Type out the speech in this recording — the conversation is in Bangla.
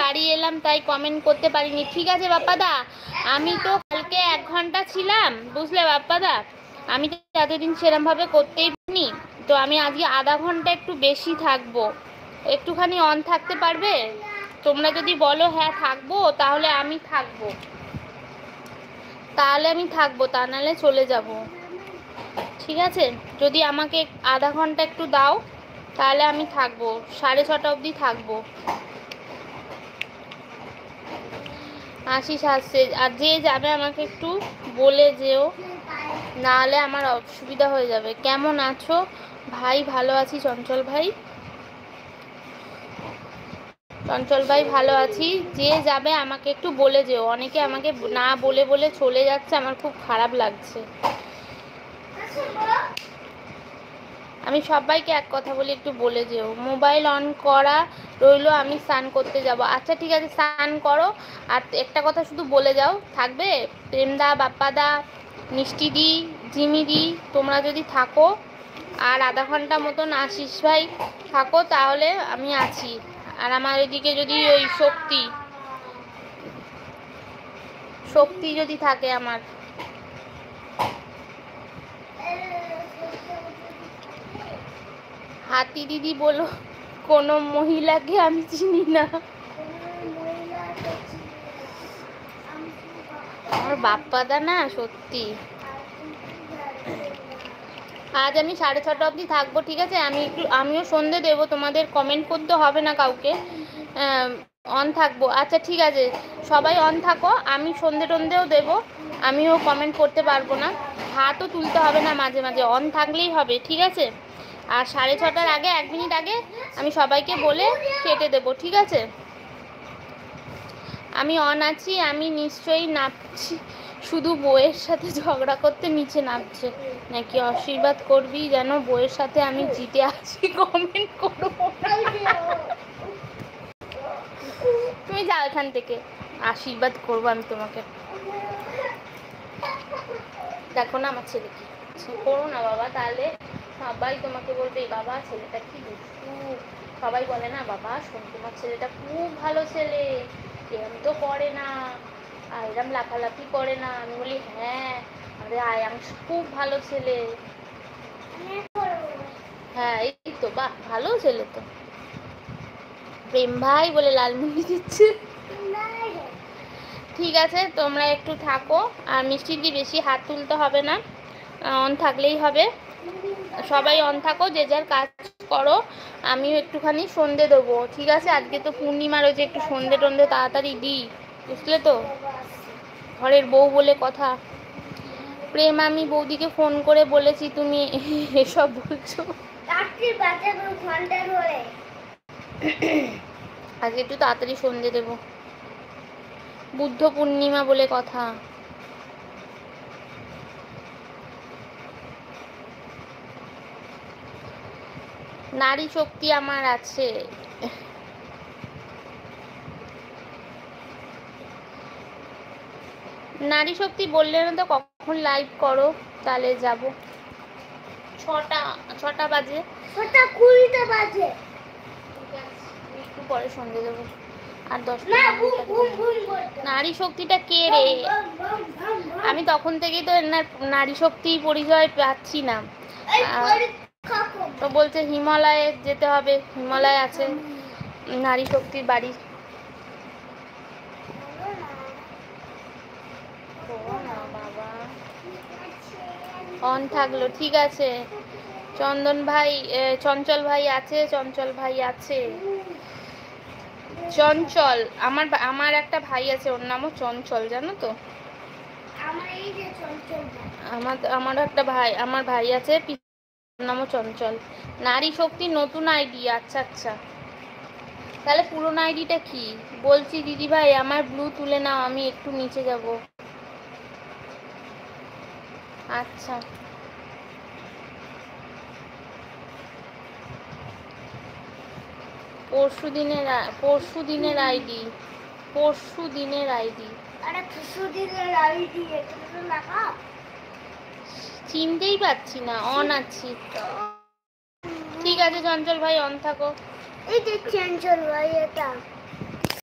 বাড়ি এলাম তাই কমেন্ট করতে পারিনি। ঠিক আছে বাপ্পাদা, আমি তো কালকে 1 ঘন্টা ছিলাম, বুঝলে বাপ্পাদা, আমি তো এতদিন সেরমভাবে করতেই পারিনি, তো আমি আজকে আধা ঘন্টা একটু বেশি থাকবো। একটুখানি অন থাকতে পারবে? তোমরা যদি বলো হ্যাঁ থাকবো, তাহলে আমি থাকবো, তা নাহলে চলে যাব। ঠিক আছে, যদি আমাকে আধা ঘন্টা একটু দাও তাহলে আমি থাকবো, 6:30 অবধি থাকবো। আশিস আসছে, আর যে যাবে আমাকে একটু বলে যেও, নাহলে আমার অসুবিধা হয়ে যাবে। কেমন আছো ভাই? ভালো আছি চঞ্চল ভাই, ভালো আছি। যে যাবে আমাকে একটু বলে যেও, অনেকে আমাকে না বলে বলে চলে যাচ্ছে, আমার খুব খারাপ লাগছে। আমি সবাইকে এক কথা বলি, একটু বলে যেও। মোবাইল অন করা রইলো, আমি স্নান করতে যাব। আচ্ছা ঠিক আছে, স্নান করো। আর একটা কথা শুধু বলে যাও, থাকবে প্রেমদা, বাপ্পাদা, মিষ্টিদি, জিমিদি, তোমরা যদি থাকো আর আধা ঘন্টা মতন আশিস ভাই থাকো, তাহলে আমি আছি। আর আমার এদিকে যদি ওই শক্তি যদি থাকে আমার। হাতি দিদি বলো, কোনো মহিলাকে আমি চিনি না। আমার বাপ্পাদা না সত্যি। আজ আমি 6:30 অবধি থাকবো, ঠিক আছে? আমিও সন্ধে দেবো, তোমাদের কমেন্ট করতে হবে না কাউকে, অন থাকবো। আচ্ছা ঠিক আছে, সবাই অন থাকো, আমি সন্ধে টন্ধেও দেবো, আমিও কমেন্ট করতে পারবো না, হাতও তুলতে হবে না, মাঝে মাঝে অন থাকলেই হবে, ঠিক আছে? আর 6:30টার আগে 1 মিনিট আগে আমি সবাইকে বলে কেটে দেবো, ঠিক আছে? আমি অন আছি, আমি নিশ্চয়ই নাচছি। শুধু বউয়ের সাথে ঝগড়া করতে নিচে নামছে নাকি? আশীর্বাদ করবি যেন বউয়ের সাথে আমি জিতে আসি, কমেন্ট করবো না। তুমি যাও এখান থেকে, আশীর্বাদ করবো আমি তোমাকে। দেখো না আমার ছেলে কি করো না বাবা, তাহলে সবাই তোমাকে বলবে বাবা ছেলেটা কি দুষ্টু। সবাই বলে না বাবা শোন, তোমার ছেলেটা খুব ভালো ছেলে, এরম তো করে না, আর এরম লাফালাফি করে না। আমি বলি হ্যাঁ, আরে আয়াংশ খুব ভালো ছেলে। হ্যাঁ এই তো, বাহ ভালো ছেলে তো। প্রেম ভাই বলে লালমুন্ডি দিচ্ছে। ঠিক আছে, তোমরা একটু থাকো, আর মিষ্টির কি বেশি হাত তুলতে হবে না, অন থাকলেই হবে। সবাই অন থাকো, যে যার কাজ করো, আমিও একটুখানি সন্ধে দেবো, ঠিক আছে? আজকে তো পূর্ণিমা রয়েছে, একটু সন্ধে টন্ধে তাড়াতাড়ি দিই, বুঝলে তো, ঘরের বউ বলে কথা। প্রেম, আমি বৌদিকে ফোন করে বলেছি, তুমি এসব বলছো। আজকে একটু তাড়াতাড়ি সন্ধে দেবো, বুদ্ধ পূর্ণিমা বলে কথা। নারী শক্তি আমার আছে। নারী শক্তি বললে না তো, কখন লাইভ করো তাহলে যাব। 6টা বাজে, 6:20 বাজে, একটু পরে সন্ধে দেবো, আর 10 নারী শক্তিটা কে রে? আমি তখন থেকেই তো নারী শক্তি পরিচয় পাচ্ছি না। তো বলছে হিমালয়ে যেতে হবে, হিমালয় আছে নারী শক্তির বাড়ি। বাবা অন থাকলো, ঠিক আছে। চন্দন ভাই, চঞ্চল ভাই আছে, চঞ্চল, আমার একটা ভাই আছে, ওর নামও চঞ্চল, জানো তো? আমার একটা ভাই, আমার ভাই আছে, ওর নামও চঞ্চল। নারী শক্তি নতুন আইডি, আচ্ছা আচ্ছা, তাহলে পুরোনো আইডিটা কি? বলছি দিদি ভাই আমার ব্লু তুলে নাও, আমি একটু নিচে যাব। আচ্ছা পরশু দিনের আইডি, চিনতেই পাচ্ছি না, অন আছি। ঠিক আছে চঞ্চল ভাই অন থাকো। এই যে চঞ্চল ভাই, এটা